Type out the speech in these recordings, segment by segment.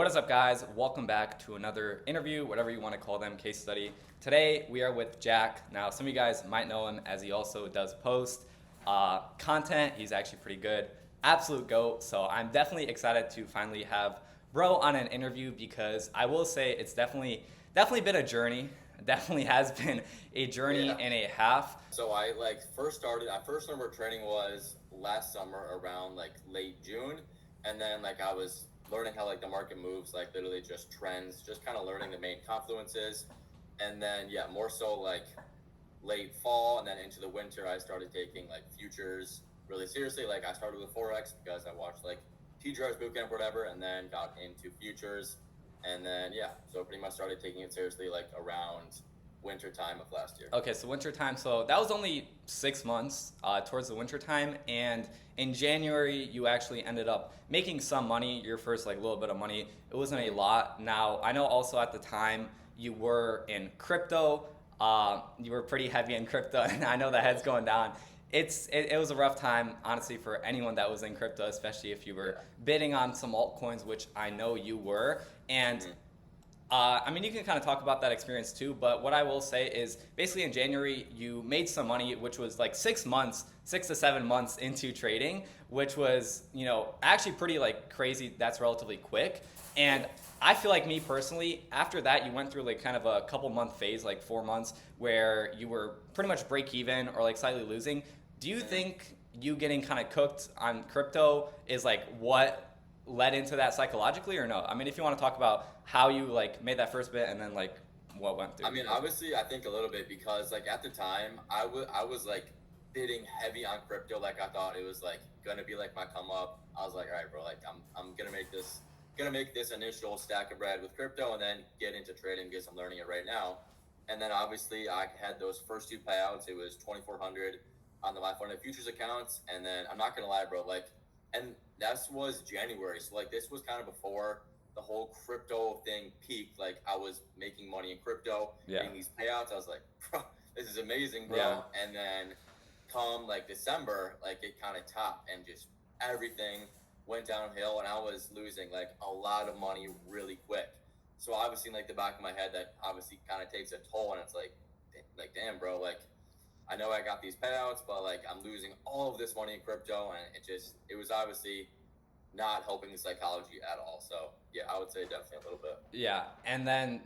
What is up, guys? Welcome back to another interview, whatever you want to call them, case study. Today, we are with Jack. Now, some of you guys might know him as he also does post content. He's actually pretty good. Absolute GOAT. So I'm definitely excited to finally have Bro on an interview because I will say it's definitely been a journey. Definitely has been a journey Yeah. and a half. So I first remember training was last summer around like late June. And then I was learning how the market moves, like literally just trends, just kind of learning the main confluences. And then, yeah, more so late fall and then into the winter, I started taking futures really seriously. Like I started with Forex because I watched TGR's bootcamp or whatever, and then got into futures. And then, yeah, so pretty much started taking it seriously around winter time of last year. Okay, so winter time. So that was only 6 months towards the winter time, and in January you actually ended up making some money. Your first little bit of money. It wasn't a lot. Now I know also at the time you were in crypto. You were pretty heavy in crypto, and I know the head's going down. It was a rough time, honestly, for anyone that was in crypto, especially if you were bidding on some altcoins, which I know you were. And I mean, you can kind of talk about that experience too, but what I will say is basically in January, you made some money, which was like 6 months, 6 to 7 months into trading, which was, actually pretty crazy. That's relatively quick. And I feel like me personally, after that, you went through kind of a couple month phase, like 4 months, where you were pretty much break even or slightly losing. Do you think you getting kind of cooked on crypto is what led into that psychologically, or no? I mean, if you want to talk about how you made that first bit and then what went through. I mean, obviously, I think a little bit because at the time, I was bidding heavy on crypto. Like I thought it was gonna be my come up. I was like, all right, bro, I'm gonna make this initial stack of bread with crypto, and then get into trading because I'm learning it right now. And then obviously, I had those first two payouts. It was 2,400 on the MyFunded futures accounts, and then I'm not gonna lie, bro, and that was January. So this was kind of before the whole crypto thing peaked. I was making money in crypto, getting these payouts. I was like, bro, this is amazing, bro. Yeah. And then come December, it kind of topped and just everything went downhill, and I was losing a lot of money really quick. So obviously, in the back of my head, that obviously kind of takes a toll, and it's damn, bro, I know I got these payouts, but I'm losing all of this money in crypto, and it was obviously not helping the psychology at all. So yeah, I would say definitely a little bit. Yeah, and then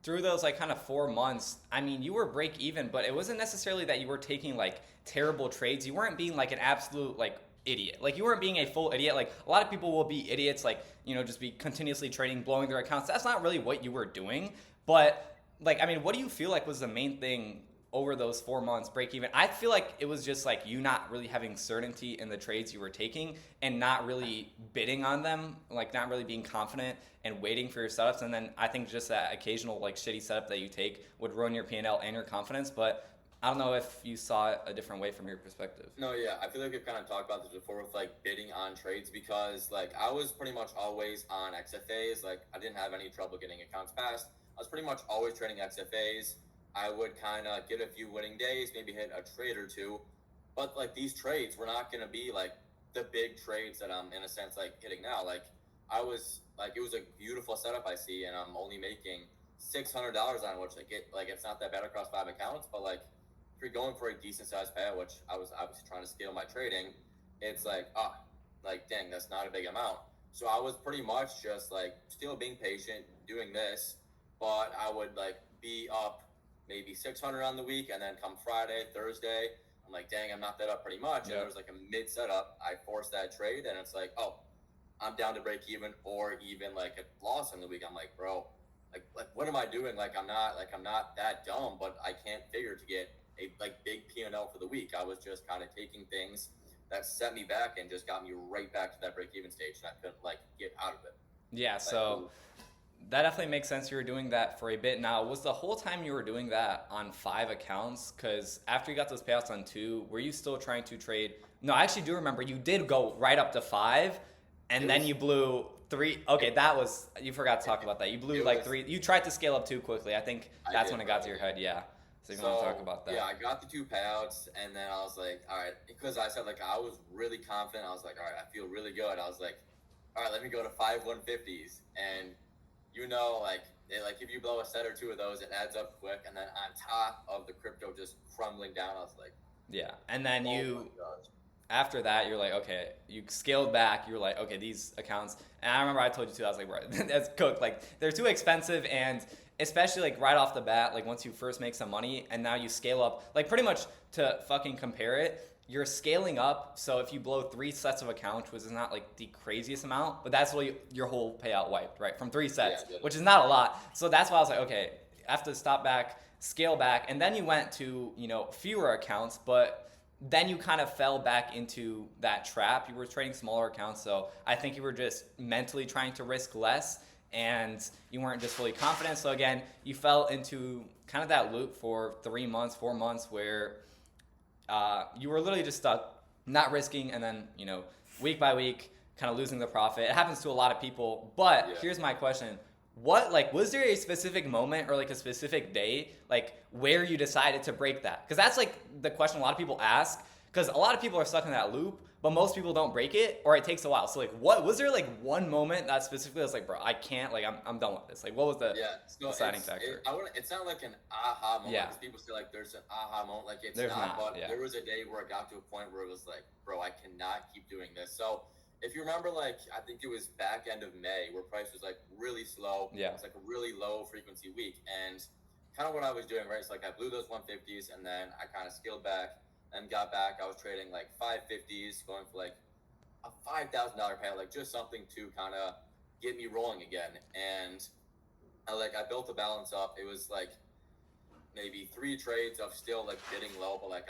through those kind of 4 months, I mean, you were break even, but it wasn't necessarily that you were taking terrible trades. You weren't being an absolute idiot. You weren't being a full idiot. A lot of people will be idiots, just be continuously trading, blowing their accounts. That's not really what you were doing. But I mean, what do you feel was the main thing over those 4 months break even? I feel like it was just you not really having certainty in the trades you were taking and not really bidding on them, not really being confident and waiting for your setups. And then I think just that occasional shitty setup that you take would ruin your P&L and your confidence. But I don't know if you saw it a different way from your perspective. No, yeah, I feel like we've kind of talked about this before with bidding on trades because I was pretty much always on XFAs. I didn't have any trouble getting accounts passed. I was pretty much always trading XFAs. I would kind of get a few winning days, maybe hit a trade or two, but these trades were not going to be the big trades that I'm in a sense hitting now. I was it was a beautiful setup I see, and I'm only making $600 on, which it's not that bad across 5 accounts, but if you're going for a decent sized payout, which I was obviously trying to scale my trading, it's dang, that's not a big amount. So I was pretty much just still being patient, doing this, but I would be up maybe 600 on the week, and then come Friday, Thursday, I'm dang, I'm not that up pretty much. And there was a mid setup, I forced that trade, and it's oh, I'm down to break even, or even a loss in the week. I'm bro, what am I doing? I'm not that dumb, but I can't figure to get a big P&L for the week. I was just kind of taking things that set me back and just got me right back to that break even stage, and I couldn't get out of it. Yeah, so that definitely makes sense. You were doing that for a bit. Now, was the whole time you were doing that on 5 accounts? Because after you got those payouts on 2, were you still trying to trade? No, I actually do remember you did go right up to 5, and then you blew 3. Okay, that was, you forgot to talk about that. You blew 3. You tried to scale up too quickly. I think that's when it got to your head. Yeah. So you want to talk about that? Yeah, I got the 2 payouts, and then I was all right, because I said I was really confident. I was all right, I feel really good. I was all all right, let me go to 5 150s, and like like if you blow a set or two of those, it adds up quick, and then on top of the crypto just crumbling down, I was like, Yeah. And then oh my you gosh. after that, you're like, okay, you scaled back. You're like, okay, these accounts. And I remember I told you too. I was like, bro, that's cooked. Like, they're too expensive, and especially like right off the bat, like once you first make some money, and now you scale up, like pretty much to fucking compare it. You're scaling up, so if you blow 3 sets of accounts, which is not like the craziest amount, but that's really your whole payout wiped, right? From 3 sets, Yeah, which is not a lot. So that's why I was like, okay, I have to stop back, scale back, and then you went to fewer accounts, but then you kind of fell back into that trap. You were trading smaller accounts, so I think you were just mentally trying to risk less, and you weren't just fully confident. So again, you fell into kind of that loop for 3 months, 4 months, where you were literally just stuck, not risking, and then week by week, kind of losing the profit. It happens to a lot of people. But yeah. here's my question: what, like, was there a specific moment or like a specific day, like, where you decided to break that? Because that's like the question a lot of people ask. Because a lot of people are stuck in that loop, but most people don't break it, or it takes a while. So like, what was there, like one moment that specifically was like, bro, I can't, like, I'm done with this. Like, what was the deciding factor? It's not like an aha moment, Yeah. because people say like there's an aha moment, like it's There's not. not, But yeah. there was a day where it got to a point where it was like, bro, I cannot keep doing this. So if you remember, like I think it was back end of May where price was like really slow. Yeah. It's like a really low frequency week, and kind of what I was doing, right? It's like I blew those 150s, and then I kind of scaled back and got back. I was trading like 550s, going for like a $5,000 payout, like just something to kind of get me rolling again. And I built the balance up. It was like maybe 3 trades of still like bidding low, but like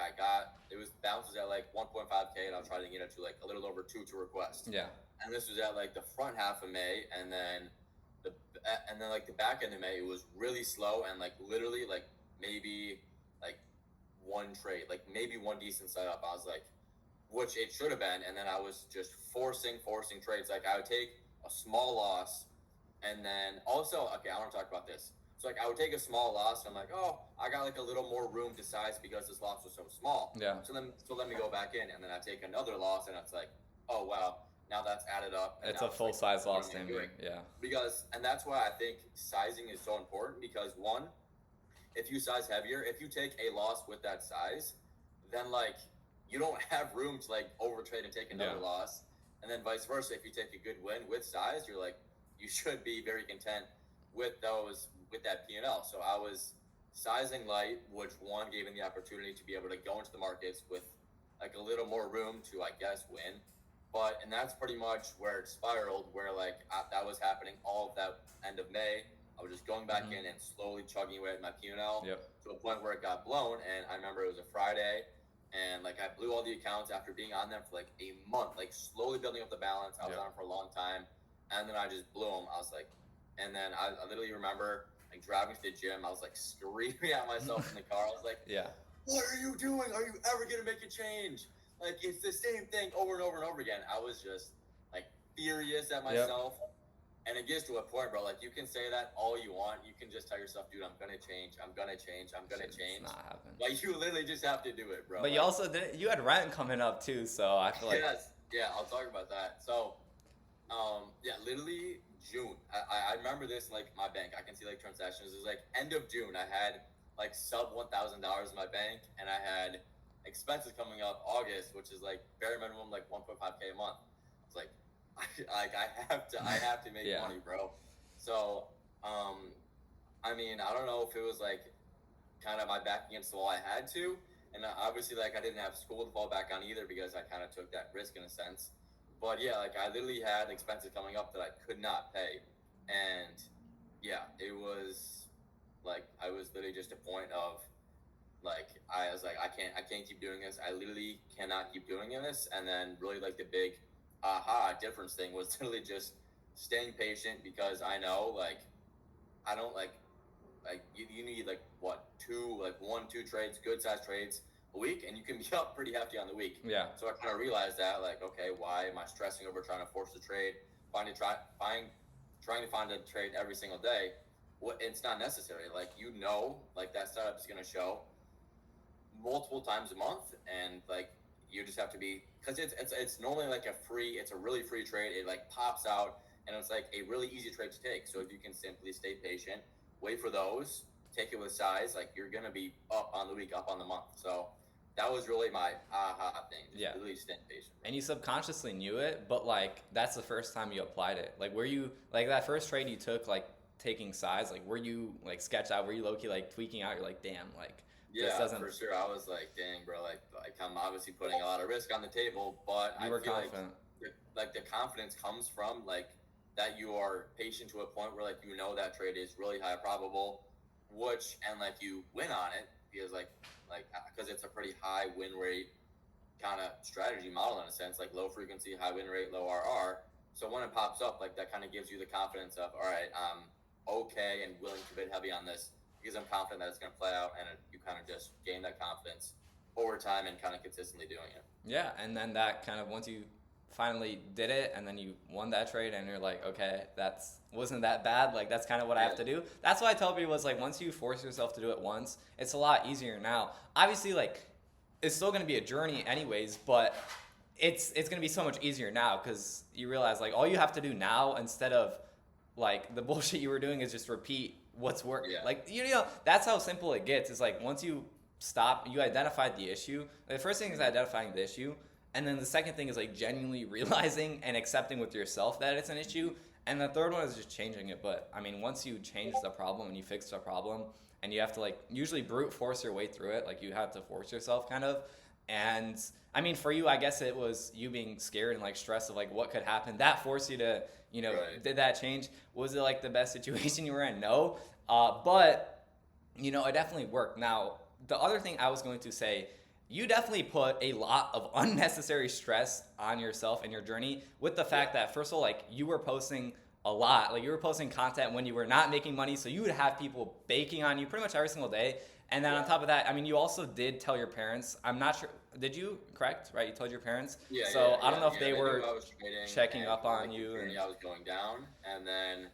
it was bounces at like 1.5K, and I was trying to get it to like a little over 2 to request. Yeah. And this was at like the front half of May, and then like the back end of May, it was really slow, and like literally like maybe like one trade, like maybe one decent setup. I was like, which it should have been, and then I was just forcing trades. Like I would take a small loss, and then also, okay, I want to talk about this. So like I would take a small loss, and I'm like, oh, I got like a little more room to size because this loss was so small. Yeah. So let me go back in, and then I take another loss, and it's like, oh wow, now that's added up. It's a full size loss to me. Yeah. And that's why I think sizing is so important, because one, if you size heavier, if you take a loss with that size, then like you don't have room to like overtrade and take another loss. And then vice versa, if you take a good win with size, you're like, you should be very content with that P&L. So I was sizing light, which one gave me the opportunity to be able to go into the markets with like a little more room to, I guess, win. And that's pretty much where it spiraled, where like that was happening all of that end of May. I was just going back in and slowly chugging away at my P&L to a point where it got blown. And I remember it was a Friday, and like I blew all the accounts after being on them for like a month, like slowly building up the balance. I was on it for a long time, and then I just blew them. I was like, and then I literally remember like driving to the gym. I was like screaming at myself in the car. I was like, what are you doing? Are you ever gonna make a change? Like it's the same thing over and over and over again. I was just like furious at myself. And it gets to a point, bro, like you can say that all you want. You can just tell yourself, dude, I'm gonna change. I'm gonna change. It's not happening. Like you literally just have to do it, bro. But you also you had rent coming up too, so I feel like I'll talk about that. So, literally June. I remember this in, like my bank. I can see like transactions. It was like end of June. I had like sub $1,000 in my bank, and I had expenses coming up August, which is like bare minimum like 1.5K a month. It's like I have to make money, bro. So, I mean, I don't know if it was like kind of my back against the wall. I had to, and obviously like I didn't have school to fall back on either, because I kind of took that risk in a sense. But yeah, like I literally had expenses coming up that I could not pay, and yeah, it was like I was literally just a point of like I was like I can't keep doing this. I literally cannot keep doing this. And then really like the big aha difference thing was literally just staying patient, because I know like I don't like you need like what 1-2 trades, good size trades a week, and you can be up pretty hefty on the week. Yeah. So I kind of realized that like, okay, why am I stressing over trying to force the trade, trying to find a trade every single day? It's not necessary. Like like that setup is going to show multiple times a month, and like you just have to be, because it's normally like it's a really free trade. It like pops out, and it's like a really easy trade to take. So if you can simply stay patient, wait for those, take it with size, like you're gonna be up on the week, up on the month. So that was really my aha thing. Just Yeah. really staying patient. And you subconsciously knew it, but like that's the first time you applied it. Like were you like that first trade you took, like taking sides, like were you like sketch out, were you low key like tweaking out, you're like, damn, like this Yeah, doesn't, for sure. I was like, dang, bro, like I'm obviously putting a lot of risk on the table, but you I were feel confident. like the confidence comes from like that you are patient to a point where like you know that trade is really high probable, which and like you win on it because like because it's a pretty high win rate kind of strategy model in a sense, like low frequency, high win rate, low RR. So when it pops up, like that kind of gives you the confidence of, all right, I'm okay and willing to bid heavy on this because I'm confident that it's going to play out, and you kind of just gain that confidence over time and kind of consistently doing it. Yeah, and then that kind of once you finally did it and then you won that trade and you're like, okay, that's wasn't that bad. Like that's kind of what I have to do. That's why I tell people is like once you force yourself to do it once, it's a lot easier now. Obviously, like it's still going to be a journey anyways, but it's going to be so much easier now because you realize like all you have to do now instead of like the bullshit you were doing is just repeat what's working. Yeah. Like you know that's how simple it gets. It's like once you stop, you identified the issue. The first thing is identifying the issue, and then the second thing is like genuinely realizing and accepting with yourself that it's an issue. And the third one is just changing it. But I mean, once you change the problem and you fix the problem, and you have to like usually brute force your way through it, like you have to force yourself kind of. And I mean, for you, I guess it was you being scared and like stressed of like what could happen. That forced you to, you know, Right. did that change? Was it like the best situation you were in? No. But, you know, it definitely worked. Now, the other thing I was going to say, you definitely put a lot of unnecessary stress on yourself and your journey with the fact that, first of all, like you were posting a lot. Like you were posting content when you were not making money. So you would have people baking on you pretty much every single day. And then on top of that, I mean, you also did tell your parents. I'm not sure. Did you? Correct? Right? You told your parents? Yeah. So yeah, I don't know yeah, if they knew were I was trading checking and up kind of, on like, you. the journey I was going down, and then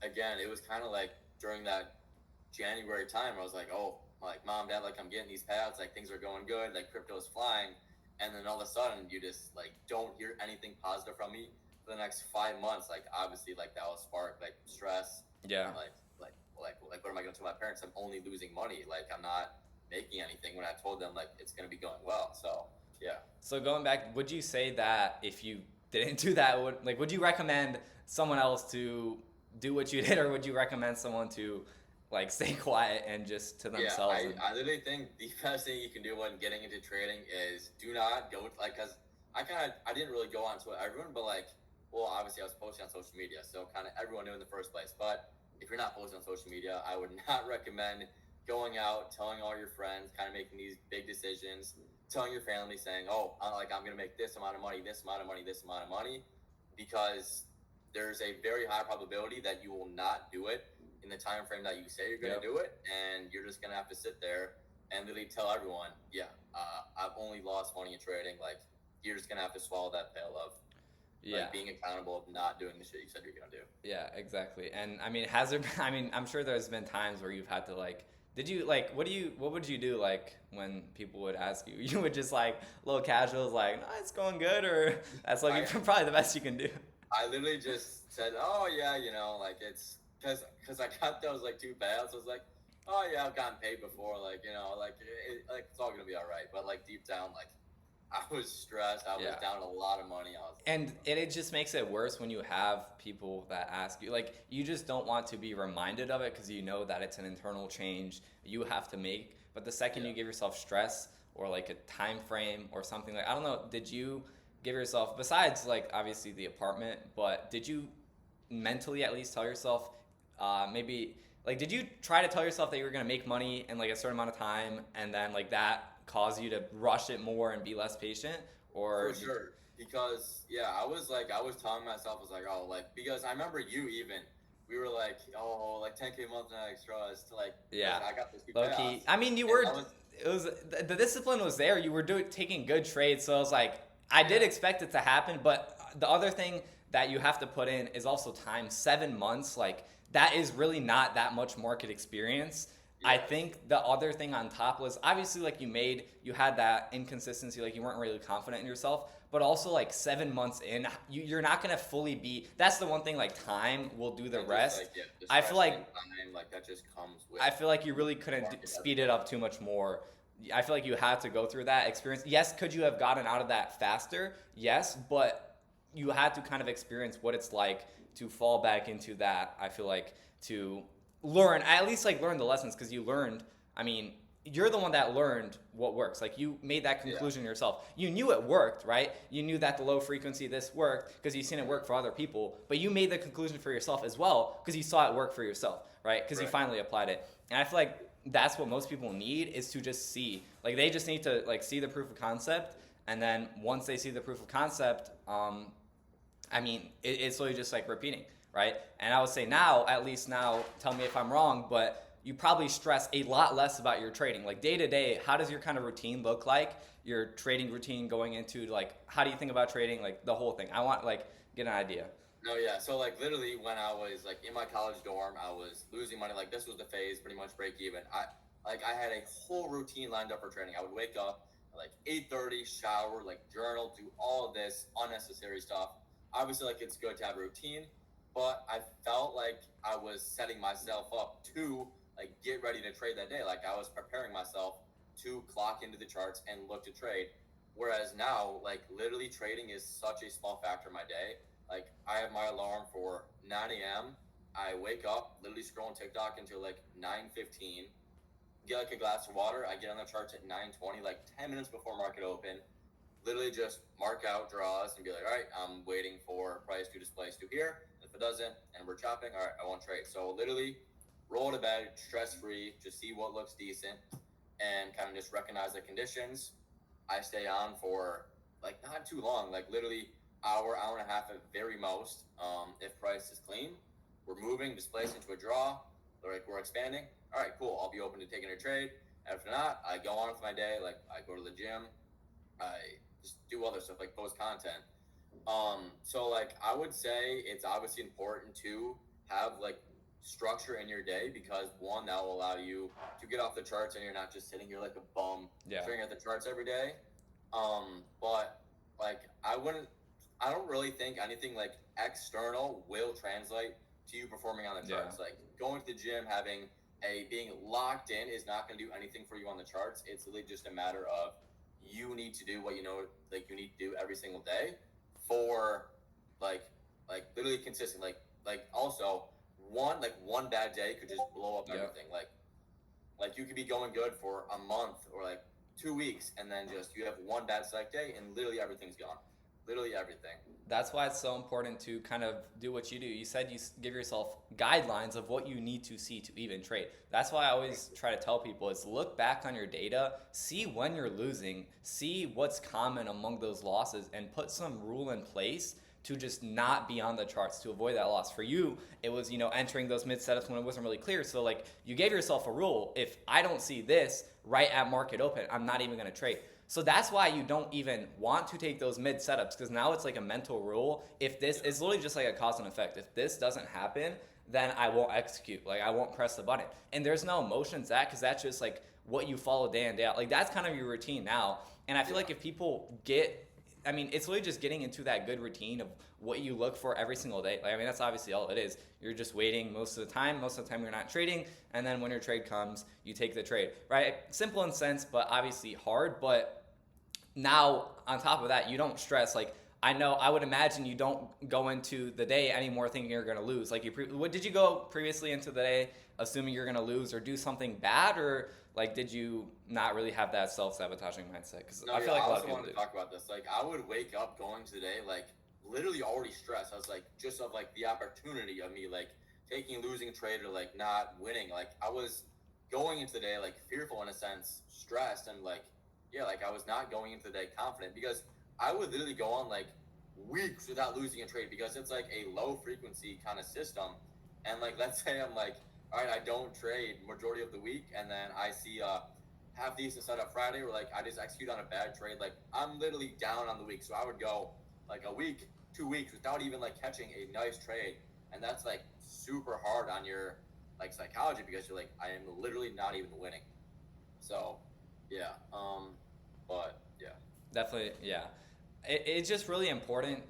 again, it was kind of like during that January time, I was like, oh, like mom, dad, like I'm getting these payouts, like things are going good, like crypto's flying, and then all of a sudden you just like don't hear anything positive from me for the next 5 months. Like obviously, like that will spark like stress. Yeah. What am I going to tell my parents? I'm only losing money. Like I'm not making anything when I told them like it's going to be going well. So yeah. So going back, would you say that if you didn't do that, would you recommend someone else to do what you did, or would you recommend someone to like stay quiet and just to themselves? Yeah, I literally think the best thing you can do when getting into trading is do not go like, because I didn't really go on to everyone, but like, well, obviously I was posting on social media, so kind of everyone knew in the first place. But if you're not posting on social media, I would not recommend going out, telling all your friends, kind of making these big decisions, telling your family, saying, "Oh, I'm gonna make this amount of money, this amount of money, this amount of money," because there's a very high probability that you will not do it in the time frame that you say you're going to do it, and you're just going to have to sit there and literally tell everyone, I've only lost money in trading. Like, you're just going to have to swallow that pill of like, being accountable of not doing the shit you said you're going to do. Yeah, exactly. And I mean, I mean, I'm sure there's been times where you've had to like, did you like, what would you do like when people would ask you? You would just like, little casuals like, no, it's going good, or that's like probably the best you can do. I literally just said, oh yeah, like it's, because I got those like 2 payouts. I was like, oh yeah, I've gotten paid before, like like it's all gonna be all right. But like deep down, like I was stressed. I was down a lot of money. And it just makes it worse when you have people that ask you, like you just don't want to be reminded of it because you know that it's an internal change you have to make. But the second you give yourself stress or like a time frame or something, like I don't know, did you give yourself, besides like obviously the apartment, but did you mentally at least tell yourself maybe like did you try to tell yourself that you were going to make money in like a certain amount of time and then like that cause you to rush it more and be less patient? Or for sure, because I was telling myself, I was like, oh, like, because I remember we were like, oh, like 10K a month and extra to like, I got this low key. I mean, you were it was the discipline was there. You were taking good trades, so I was like, I did expect it to happen. But the other thing that you have to put in is also time. 7 months, like that is really not that much market experience. I Yes. think the other thing on top was obviously like you had that inconsistency, like you weren't really confident in yourself, but also like 7 months in, you're not gonna fully be. That's the one thing. Like time will do the And just rest. like yeah, I feel discretion like and time, like that just comes with I feel like you really couldn't market speed it everything. up too much more. I feel like you had to go through that experience. Yes, could you have gotten out of that faster? Yes, but you had to kind of experience what it's like to fall back into that. I feel like to learn, at least like learn the lessons because you learned. I mean, you're the one that learned what works. Like you made that Yeah. conclusion yourself. You knew it worked, right? You knew that the low frequency this worked because you've seen it work for other people, but you made the conclusion for yourself as well because you saw it work for yourself, right? Because you Right. finally applied it. And I feel like that's what most people need is to just see. Like they just need to like see the proof of concept, and then once they see the proof of concept, I mean, it's literally just like repeating, right? And I would say now, at least now, tell me if I'm wrong, but you probably stress a lot less about your trading. Like day to day, how does your kind of routine look like? Your trading routine going into like, how do you think about trading? Like the whole thing. I want like get an idea. No, yeah. So like literally when I was like in my college dorm, I was losing money. Like this was the phase, pretty much break even. I had a whole routine lined up for training. I would wake up at like 8:30, shower, like journal, do all of this unnecessary stuff. Obviously, like it's good to have a routine, but I felt like I was setting myself up to like get ready to trade that day. Like I was preparing myself to clock into the charts and look to trade. Whereas now, like literally trading is such a small factor in my day. Like I have my alarm for 9 a.m. I wake up, literally scrolling TikTok until like 9:15. Get like a glass of water. I get on the charts at 9:20, like 10 minutes before market open. Literally just mark out draws and be like, all right, I'm waiting for price to displace to here. If it doesn't, and we're chopping, all right, I won't trade. So literally roll to bed, stress free, just see what looks decent, and kind of just recognize the conditions. I stay on for like not too long, like literally hour and a half at very most. If price is clean, we're moving, displacing to a draw, like we're expanding. All right, cool. I'll be open to taking a trade. If not, I go on with my day. Like I go to the gym, I just do other stuff like post content. So like I would say it's obviously important to have like structure in your day because one, that will allow you to get off the charts and you're not just sitting here like a bum Yeah. staring at the charts every day. But like I don't really think anything like external will translate to you performing on the Yeah. charts. Like going to the gym, having a being locked in is not going to do anything for you on the charts. It's really just a matter of you need to do what you know like you need to do every single day for like literally consistent. Like also one bad day could just blow up Yep. everything. Like you could be going good for a month or like 2 weeks, and then just you have one bad select day, and literally everything's gone. Literally everything. That's why it's so important to kind of do what you do. You said give yourself guidelines of what you need to see to even trade. That's why I always try to tell people is look back on your data, see when you're losing, see what's common among those losses and put some rule in place to just not be on the charts to avoid that loss. For you, it was, entering those mid setups when it wasn't really clear. So like you gave yourself a rule, if I don't see this right at market open, I'm not even going to trade. So that's why you don't even want to take those mid setups because now it's like a mental rule. If this is literally just like a cause and effect. If this doesn't happen, then I won't execute. Like I won't press the button. And there's no emotions that because that's just like what you follow day in day out. Like that's kind of your routine now. And I feel like if people it's literally just getting into that good routine of what you look for every single day. Like, I mean, that's obviously all it is. You're just waiting most of the time. Most of the time, you're not trading. And then when your trade comes, you take the trade, right? Simple in sense, but obviously hard. But now, on top of that, you don't stress. Like, I would imagine you don't go into the day anymore thinking you're going to lose. Like, what did you go previously into the day assuming you're going to lose or do something bad? Or, like, did you not really have that self-sabotaging mindset? Because No, I yeah, feel like I a lot also of people wanted do. to talk about this. Like, I would wake up going to the day, like, literally already stressed. I was like, just of like the opportunity of me, like, taking a losing trade or like not winning. Like, I was going into the day, like, fearful in a sense, stressed, and like, yeah, like, I was not going into the day confident because I would literally go on like weeks without losing a trade because it's like a low frequency kind of system. And like, let's say I'm like, all right, I don't trade majority of the week, and then I see half decent setup Friday where like I just execute on a bad trade. Like I'm literally down on the week, so I would go like a week, 2 weeks without even like catching a nice trade, and that's like super hard on your like psychology because you're like, I am literally not even winning. So, yeah. But yeah. Definitely, yeah. It's just really important.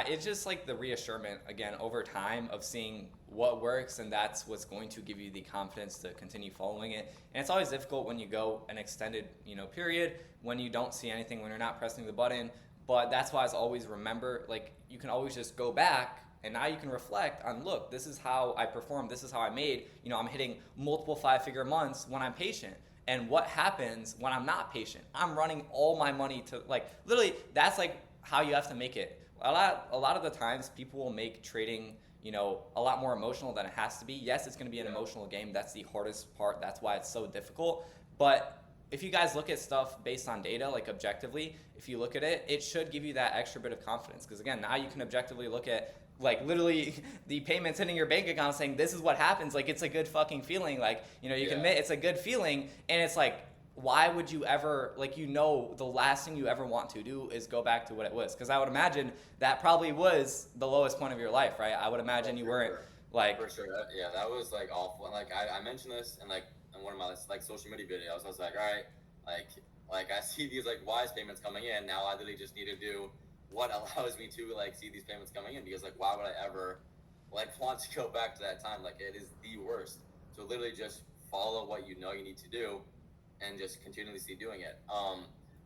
It's just like the reassurance again over time of seeing what works, and that's what's going to give you the confidence to continue following it. And it's always difficult when you go an extended, period when you don't see anything, when you're not pressing the button. But that's why I always remember, like you can always just go back. And now you can reflect on, look, this is how I performed. This is how I made. I'm hitting multiple 5-figure months when I'm patient. And what happens when I'm not patient? I'm running all my money to literally. That's like how you have to make it. A lot of the times, people will make trading, a lot more emotional than it has to be. Yes, it's going to be an emotional game. That's the hardest part. That's why it's so difficult. But if you guys look at stuff based on data, like objectively, if you look at it, it should give you that extra bit of confidence. Because again, now you can objectively look at literally the payments hitting your bank account saying this is what happens. Like it's a good fucking feeling. You can admit it's a good feeling, and it's like, why would you ever the last thing you ever want to do is go back to what it was? Because I would imagine that probably was the lowest point of your life, right? I would imagine you weren't for sure. That was like awful. And I mentioned this in one of my social media videos. I was like, all right, I see these wise payments coming in. Now I literally just need to do what allows me to see these payments coming in, because why would I ever want to go back to that time? It is the worst. So literally just follow what you need to do and just continuously doing it.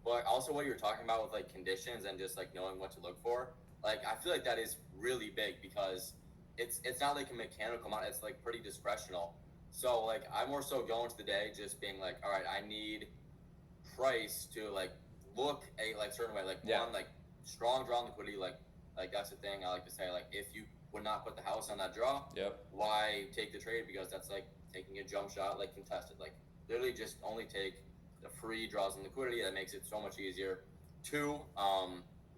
But also what you're talking about with conditions and just knowing what to look for, I feel that is really big, because it's not a mechanical amount. It's pretty discretional. So I more so go into the day just being all right, I need price to look a certain way, one strong draw liquidity, that's the thing I like to say. If you would not put the house on that draw, why take the trade? Because that's taking a jump shot, contested. Literally just only take the free draws and liquidity. That makes it so much easier. 2,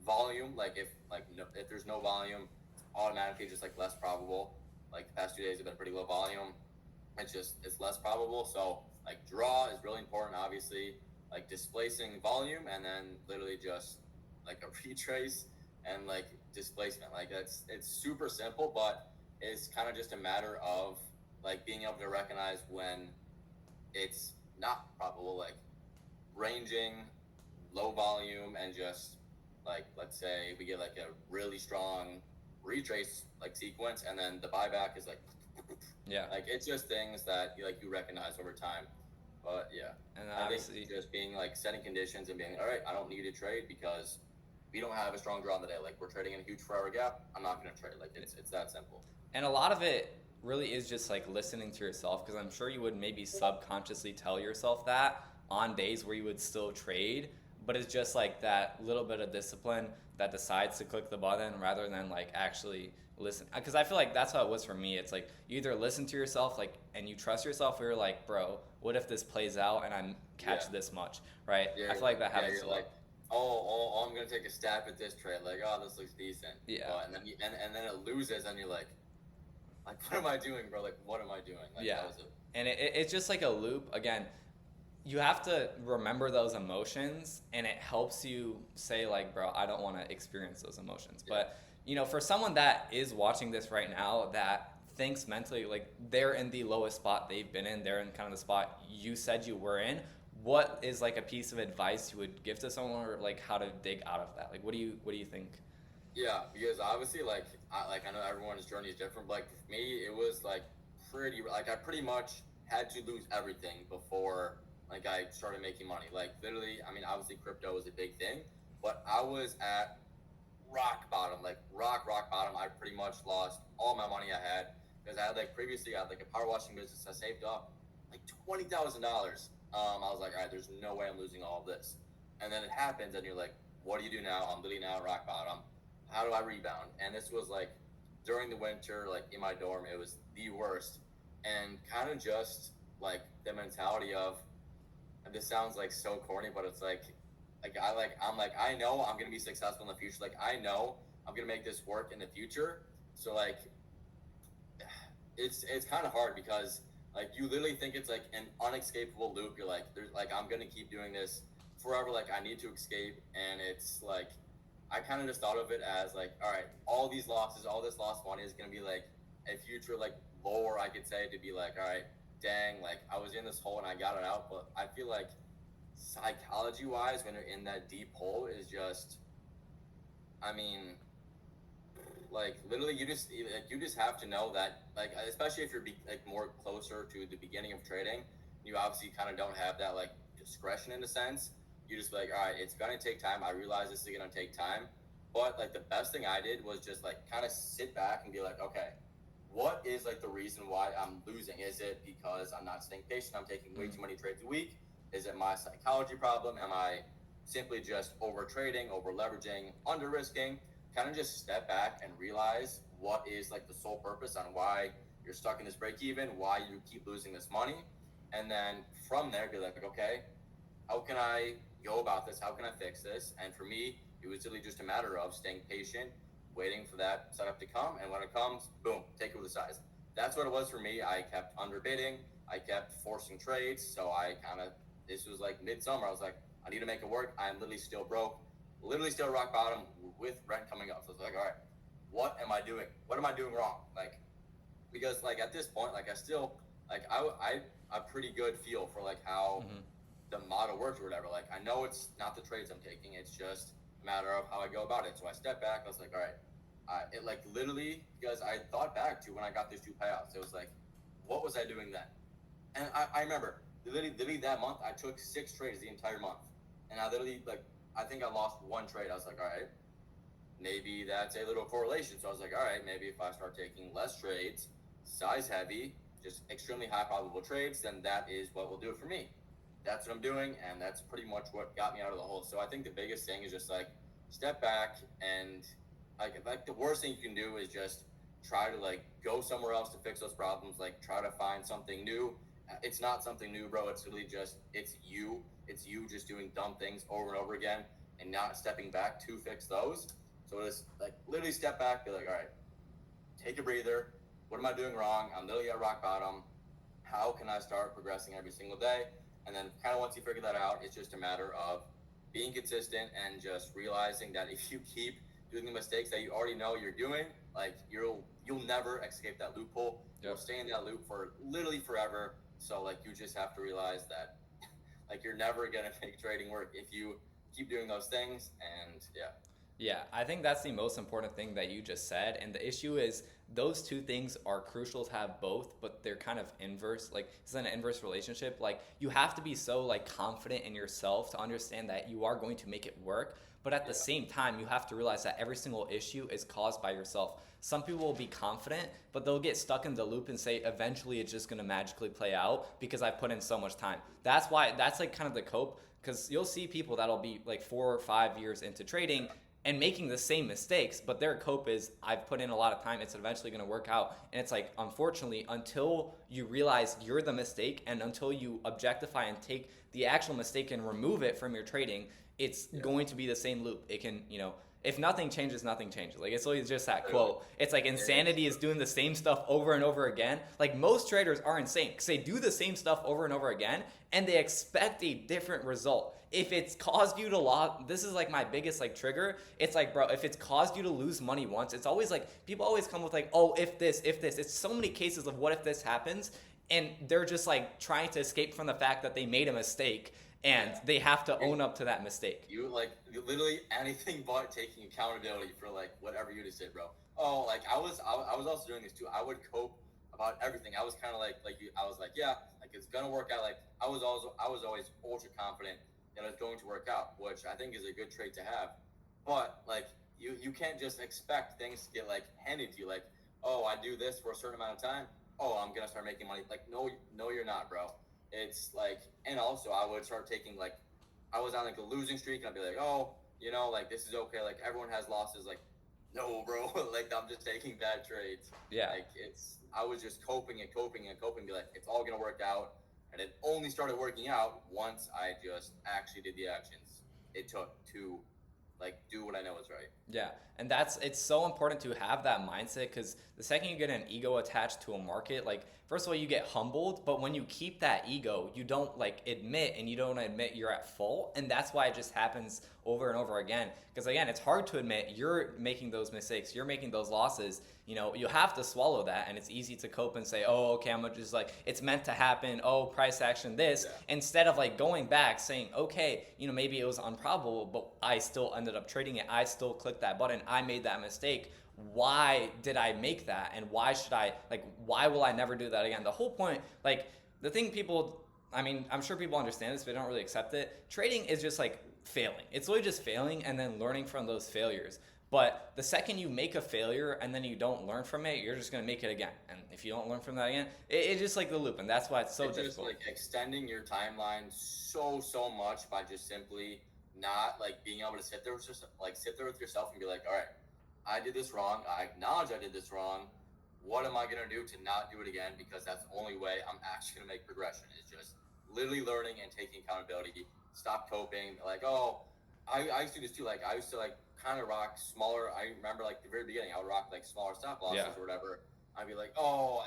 volume. If there's no volume, it's automatically just less probable. The past 2 days have been pretty low volume. It's less probable. So draw is really important, obviously. Displacing volume, and then literally just a retrace and displacement. It's super simple, but it's kind of just a matter of being able to recognize when it's not probable, ranging, low volume, and just let's say we get a really strong retrace sequence, and then the buyback is it's just things that you recognize over time. But yeah, and I obviously think just being setting conditions and being all right, I don't need to trade because we don't have a strong draw on the day. We're trading in a huge 4-hour gap. I'm not going to trade. It's that simple. And a lot of it really is just listening to yourself, because I'm sure you would maybe subconsciously tell yourself that on days where you would still trade, but it's just that little bit of discipline that decides to click the button rather than actually listen. Because I feel that's how it was for me. It's you either listen to yourself and you trust yourself, or you're bro, what if this plays out and I catch this much, right? Yeah, I feel that happens a lot. Oh, I'm gonna take a stab at this trade. Oh, this looks decent. Yeah. And then and then it loses, and you're what am I doing, bro? What am I doing? Yeah. And it's just a loop. Again, you have to remember those emotions, and it helps you say bro, I don't want to experience those emotions. Yeah. But for someone that is watching this right now that thinks mentally they're in the lowest spot they've been in, they're in kind of the spot you said you were in, what is a piece of advice you would give to someone, or how to dig out of that? What do you think? Yeah, because obviously I know everyone's journey is different, but for me it was pretty I pretty much had to lose everything before I started making money. Literally, I mean, obviously crypto was a big thing, but I was at rock bottom, rock bottom. I pretty much lost all my money I had, because I had previously I had a power washing business. I saved up $20,000. I was all right, there's no way I'm losing all of this. And then it happens, and you're what do you do now? I'm literally now at rock bottom. How do I rebound? And this was during the winter, in my dorm, it was the worst. And kind of just the mentality of, and this sounds so corny, but it's I know I'm gonna be successful in the future. I know I'm gonna make this work in the future. So it's kind of hard, because you literally think it's an unescapable loop. You're there's I'm gonna keep doing this forever. I need to escape, and it's I kind of just thought of it as all right, all these losses, all this lost money is gonna be a future lore, I could say, to be like, all right, dang, like I was in this hole and I got it out. But I feel like psychology wise, when you're in that deep hole, is just, I mean, like literally, you just have to know that, like, especially if you're like more closer to the beginning of trading, you obviously kind of don't have that like discretion in a sense. You just be like, all right, it's gonna take time. I realize this is gonna take time, but like the best thing I did was just like kind of sit back and be like, okay, what is like the reason why I'm losing? Is it because I'm not staying patient? I'm taking way too many trades a week? Is it my psychology problem? Am I simply just over trading, over leveraging, under risking? Kind of just step back and realize what is like the sole purpose on why you're stuck in this break even, why you keep losing this money. And then from there, be like, okay, how can I go about this? How can I fix this? And for me, it was really just a matter of staying patient, waiting for that setup to come. And when it comes, boom, take it with a size. That's what it was for me. I kept underbidding. I kept forcing trades. So I kind of, this was like midsummer. I was like, I need to make it work. I'm literally still broke, literally still rock bottom with rent coming up. So it's like, all right, what am I doing? What am I doing wrong? Like, because like at this point, like I still, like I a pretty good feel for like how the model works or whatever. Like I know it's not the trades I'm taking. It's just a matter of how I go about it. So I stepped back. I was like, all right, it like literally, because I thought back to when I got these 2 payouts. It was like, what was I doing then? And I remember literally that month I took 6 trades the entire month, and I literally like I think I lost 1 trade. I was like, all right, maybe that's a little correlation. So I was like, all right, maybe if I start taking less trades, size heavy, just extremely high probable trades, then that is what will do it for me. That's what I'm doing, and that's pretty much what got me out of the hole. So I think the biggest thing is just like step back, and like the worst thing you can do is just try to like go somewhere else to fix those problems. Like try to find something new. It's not something new, bro. It's really just it's you just doing dumb things over and over again and not stepping back to fix those. So just like literally step back, be like, all right, take a breather. What am I doing wrong? I'm literally at rock bottom. How can I start progressing every single day? And then kind of once you figure that out, it's just a matter of being consistent and just realizing that if you keep doing the mistakes that you already know you're doing, like you'll never escape that loophole. You'll stay in that loop for literally forever. So like you just have to realize that like you're never gonna make trading work if you keep doing those things. And yeah. Yeah, I think that's the most important thing that you just said. And the issue is those two things are crucial to have both, but they're kind of inverse. Like it's an inverse relationship. Like you have to be so like confident in yourself to understand that you are going to make it work. But at the same time, you have to realize that every single issue is caused by yourself. Some people will be confident, but they'll get stuck in the loop and say eventually it's just going to magically play out because I put in so much time. That's why that's like kind of the cope, because you'll see people that'll be like 4 or 5 years into trading and making the same mistakes, but their cope is I've put in a lot of time, it's eventually going to work out. And it's like, unfortunately, until you realize you're the mistake and until you objectify and take the actual mistake and remove it from your trading, it's going to be the same loop. It can, if nothing changes, nothing changes. Like it's always just that quote. It's like insanity is doing the same stuff over and over again. Like most traders are insane because they do the same stuff over and over again and they expect a different result. If it's caused you to lose, this is like my biggest like trigger. It's like, bro, if it's caused you to lose money once, it's always like, people always come with like, oh, if this. It's so many cases of what if this happens, and they're just like trying to escape from the fact that they made a mistake, and they have to own up to that mistake. You like literally anything but taking accountability for like whatever you just did, bro. Oh, like I was also doing this too. I would cope about everything. I was kind of like you. I was like, yeah, like it's gonna work out. Like I was always ultra confident that it's going to work out, which I think is a good trait to have. But like you can't just expect things to get like handed to you. Like, oh, I do this for a certain amount of time. Oh, I'm gonna start making money. Like, no, you're not, bro. It's like, and also I would start taking like, I was on like a losing streak, and I'd be like, oh, like this is okay. Like everyone has losses. Like, no, bro. Like I'm just taking bad trades. Yeah. Like I was just coping, be like, it's all gonna work out. And it only started working out once I just actually did the actions it took to like do what I know is right. Yeah, and it's so important to have that mindset, because the second you get an ego attached to a market, like first of all you get humbled, but when you keep that ego, you don't like admit, and you don't admit you're at fault, and that's why it just happens over and over again. Because again, it's hard to admit you're making those mistakes, you're making those losses. you have to swallow that, and it's easy to cope and say, oh, okay, I'm gonna just like, it's meant to happen, oh, price action this, instead of like going back saying, okay, maybe it was improbable, but I still ended up trading it, I still clicked that button, I made that mistake, why did I make that, and why will I never do that again? The whole point, like, the thing people, I mean, I'm sure people understand this, but they don't really accept it. Trading is just like failing. It's literally just failing and then learning from those failures. But the second you make a failure and then you don't learn from it, you're just going to make it again. And if you don't learn from that again, it's just like the loop. And that's why it's so difficult. Just like extending your timeline so much by just simply not like being able to sit there with yourself and be like, all right, I did this wrong. I acknowledge I did this wrong. What am I going to do to not do it again? Because that's the only way I'm actually going to make progression, is just literally learning and taking accountability. Stop coping. Like, oh, I used to do this too. Like, I used to like kind of rock smaller. I remember like the very beginning, I would rock like smaller stop losses or whatever. I'd be like, oh,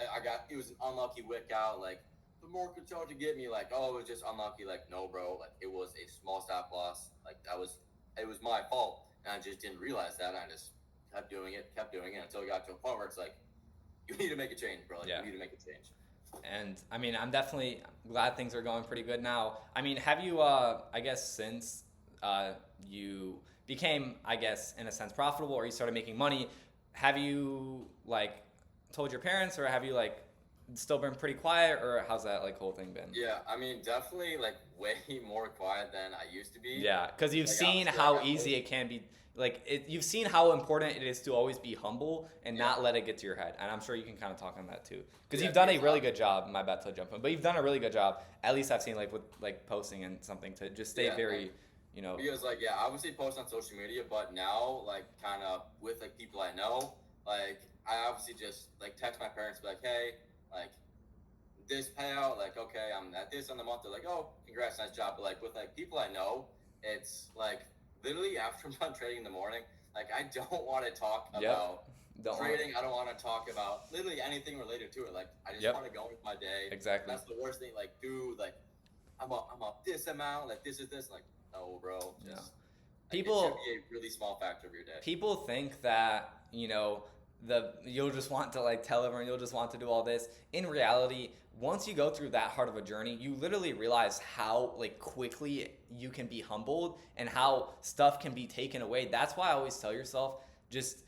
it was an unlucky wick out. Like, the more control to get me, like, oh, it was just unlucky. Like, no, bro. Like, it was a small stop loss. Like, it was my fault. And I just didn't realize that. I just kept doing it until it got to a point where it's like, you need to make a change, bro. Like, you need to make a change. And I mean, I'm definitely glad things are going pretty good now. I mean, have you, I guess, since you became, I guess, in a sense, profitable, or you started making money, have you like told your parents, or have you like still been pretty quiet, or how's that like whole thing been? Yeah, I mean, definitely like way more quiet than I used to be. Yeah, because you've seen how easy it can be. Like, you've seen how important it is to always be humble and not let it get to your head. And I'm sure you can kind of talk on that too, because you've done a really good job. My bad to jump in, but you've done a really good job. At least I've seen like with like posting and something to just stay very, Because like, I obviously post on social media, but now like kind of with like people I know, like I obviously just like text my parents, be like, hey, like this payout, like, okay, I'm at this on the month. They're like, oh, congrats, nice job. But like with like people I know, it's like literally after I'm done trading in the morning, like I don't want to talk about trading. I don't want to talk about literally anything related to it. Like I just want to go with my day. Exactly. That's the worst thing. Like, dude, like I'm up this amount. Like this is this. Like, no, bro. Just, people, it should be a really small factor of your day. People think that you'll just want to like tell everyone, you'll just want to do all this. In reality, once you go through that hard of a journey, you literally realize how like quickly you can be humbled and how stuff can be taken away. That's why I always tell yourself, just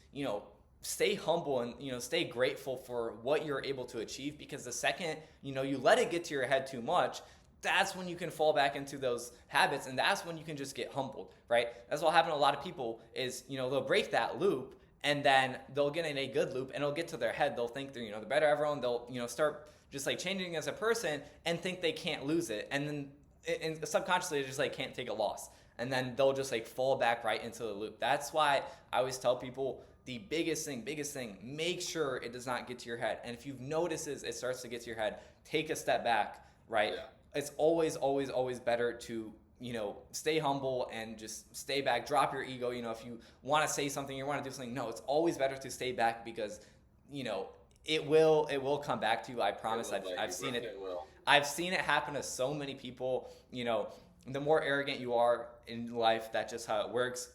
stay humble and stay grateful for what you're able to achieve, because the second you let it get to your head too much, that's when you can fall back into those habits, and that's when you can just get humbled, right? That's what happened to a lot of people is they'll break that loop, and then they'll get in a good loop, and it'll get to their head. They'll think they're the better everyone. They'll start just like changing as a person and think they can't lose it, and then and subconsciously they just like can't take a loss, and then they'll just like fall back right into the loop. That's why I always tell people the biggest thing, make sure it does not get to your head. And if you've noticed it starts to get to your head, take a step back, right? Yeah. It's always better to stay humble and just stay back, drop your ego. If you want to say something, you want to do something, no, it's always better to stay back, because it will come back to you. I promise. I've seen it. I've seen it happen to so many people. The more arrogant you are in life, that's just how it works.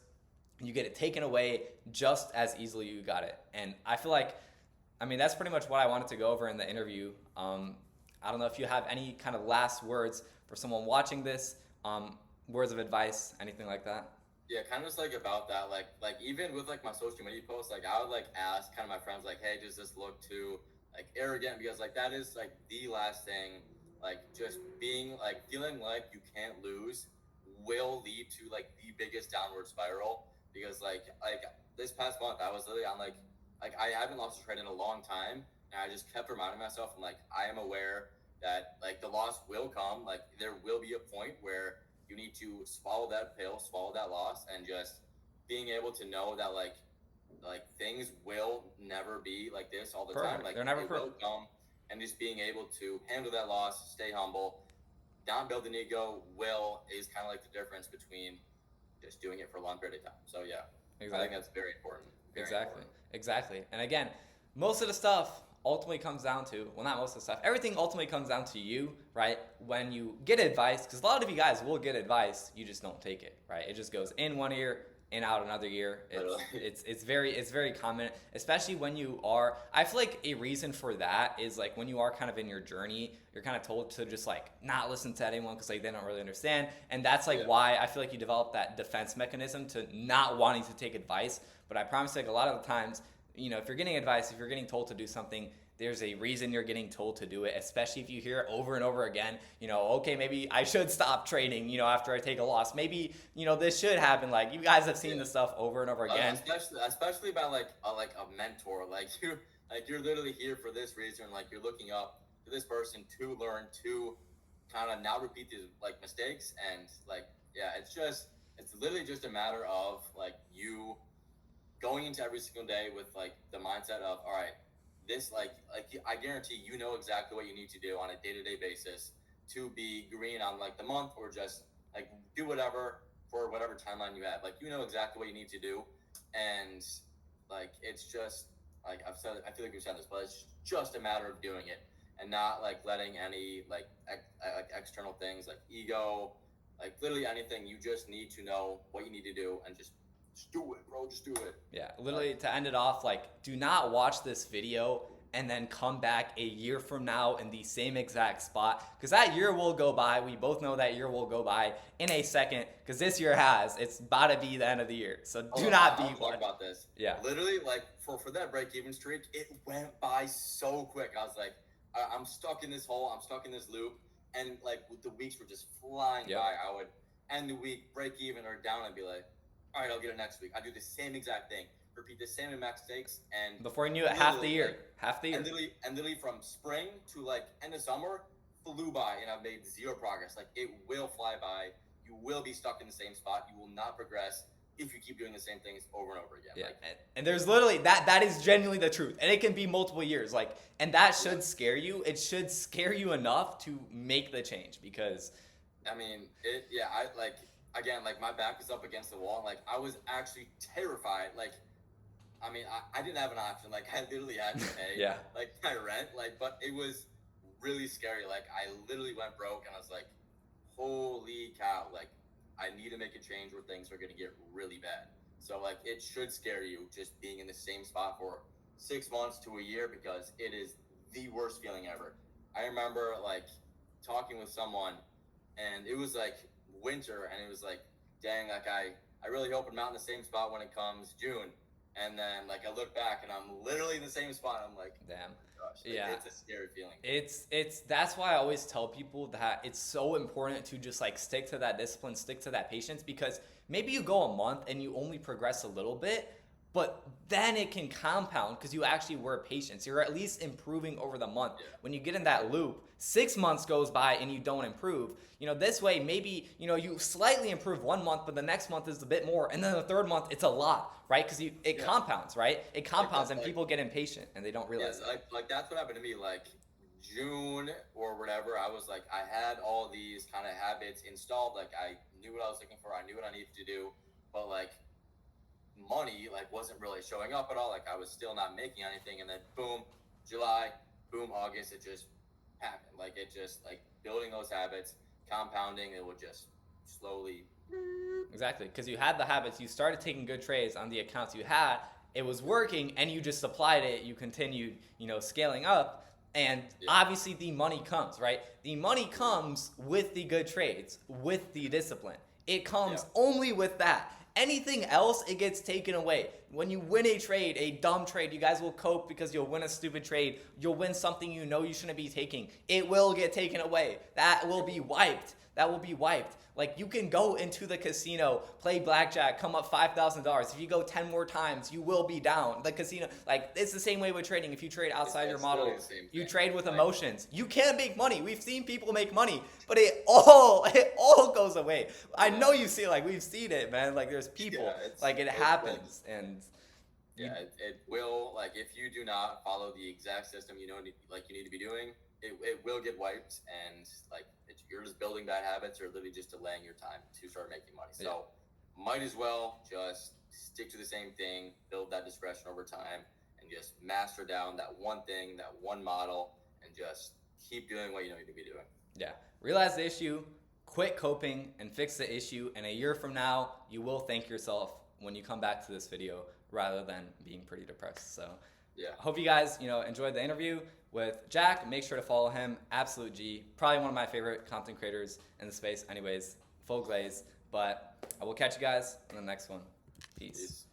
You get it taken away just as easily you got it. And I feel like, that's pretty much what I wanted to go over in the interview. I don't know if you have any kind of last words for someone watching this, words of advice, anything like that. Yeah, kind of just like about that, like even with like my social media posts, like I would like ask kind of my friends, like, hey, does this look too like arrogant? Because like that is like the last thing, like just being like feeling like you can't lose will lead to like the biggest downward spiral. Because like this past month, I was literally on like I haven't lost a trade in a long time, and I just kept reminding myself, I'm like, I am aware that like the loss will come. Like there will be a point where you need to swallow that pill, swallow that loss, and just being able to know that like things will never be like this all the time. Like they're never will come, and just being able to handle that loss, stay humble, not build an ego, is kind of like the difference between just doing it for a long period of time. So yeah, exactly. I think that's very important. Exactly. And again, most of the stuff ultimately comes down to, well, not most of the stuff, everything ultimately comes down to you, right? When you get advice, because a lot of you guys will get advice, you just don't take it, right? It just goes in one ear, and out another year. Literally. It's very common, especially when you are. I feel like a reason for that is like when you are kind of in your journey, you're kind of told to just like not listen to anyone because like they don't really understand, and that's like Yeah. why I feel like you develop that defense mechanism to not wanting to take advice. But I promise, like a lot of the times, if you're getting advice, if you're getting told to do something, there's a reason you're getting told to do it, especially if you hear it over and over again. Okay, maybe I should stop training, after I take a loss. Maybe, this should happen. Like, you guys have seen Yeah. this stuff over and over again. Especially about like a mentor. You're literally here for this reason. Like you're looking up to this person to learn to kind of not repeat these like mistakes. And like yeah, it's literally just a matter of like you going into every single day with like the mindset of all right, this like I guarantee you know exactly what you need to do on a day-to-day basis to be green on like the month or just like do whatever for whatever timeline you have. Like you know exactly what you need to do, and like it's just like I've said. I feel like we've said this, but it's just a matter of doing it and not like letting any like external things like ego, like literally anything. You just need to know what you need to do and just do it, bro. Just do it. Yeah, literally to end it off, like, do not watch this video and then come back a year from now in the same exact spot, because that year will go by. We both know that year will go by in a second, because this year has. It's about to be the end of the year, so do not be talk about this. Yeah. Literally, like for that break-even streak, it went by so quick. I was like, I'm stuck in this hole. I'm stuck in this loop, and like the weeks were just flying Yep. by. I would end the week break even or down and be like, all right, I'll get it next week. I do the same exact thing, repeat the same exact mistakes, and Before you knew it, half the literally, year. like, Half the year. and literally from spring to like end of summer flew by, and I've made zero progress. Like it will fly by. You will be stuck in the same spot. You will not progress if you keep doing the same things over and over again. Yeah, Like, and there's literally that is genuinely the truth, and it can be multiple years. Like, and that should scare you. It should scare you enough to make the change, because I mean, I like again, like my back was up against the wall. Like I was actually terrified. Like, I mean, I didn't have an option. Like I literally had to pay Yeah. like my rent. Like, but it was really scary. Like I literally went broke, and I was like, holy cow! Like I need to make a change where things are gonna get really bad. So like it should scare you just being in the same spot for 6 months to a year, because it is the worst feeling ever. I remember like talking with someone, and it was like winter, and it was like, dang, like I really hope I'm not in the same spot when it comes June. And then like I look back and I'm literally in the same spot. I'm like, damn. gosh, like, Yeah. it's a scary feeling. It's that's why I always tell people that it's so important to just like stick to that discipline, stick to that patience, because maybe you go a month and you only progress a little bit, but then it can compound because you actually were patient. So you're at least improving over the month. Yeah. When you get in that loop, 6 months goes by and you don't improve. This way maybe you slightly improve 1 month, but the next month is a bit more, and then the third month it's a lot, right? Because it compounds, right? It compounds, and like- people get impatient and they don't realize Yeah, that. like that's what happened to me. Like June or whatever, I was like, I had all these kind of habits installed. Like I knew what I was looking for. I knew what I needed to do, but like money like wasn't really showing up at all. Like I was still not making anything, and then boom, July, boom, August, it just happened. Like it just like building those habits, compounding, it would just slowly. Exactly, because you had the habits, you started taking good trades on the accounts you had, it was working, and you just applied it, you continued, scaling up, and obviously the money comes, right? The money comes with the good trades, with the discipline. It comes only with that. Anything else, it gets taken away. When you win a trade, a dumb trade, you guys will cope because you'll win a stupid trade. You'll win something you know you shouldn't be taking. It will get taken away. That will be wiped. That will be wiped. Like, you can go into the casino, play blackjack, come up $5,000. If you go 10 more times, you will be down. The casino, like, it's the same way with trading. If you trade outside your model, you trade with emotions. You can make money. We've seen people make money, but it all goes away. I know you see, like, we've seen it, man. Like, there's people, like, it happens, and It will, like, if you do not follow the exact system you need to be doing, it will get wiped, and like you're just building bad habits or literally just delaying your time to start making money. So might as well just stick to the same thing, build that discretion over time, and just master down that one thing, that one model, and just keep doing what you know you need to be doing. Yeah. Realize the issue, quit coping, and fix the issue, and a year from now, you will thank yourself when you come back to this video rather than being pretty depressed. So Yeah. I hope you guys, enjoyed the interview with Jack. Make sure to follow him. Absolute G. Probably one of my favorite content creators in the space anyways. Full glaze. But I will catch you guys in the next one. Peace.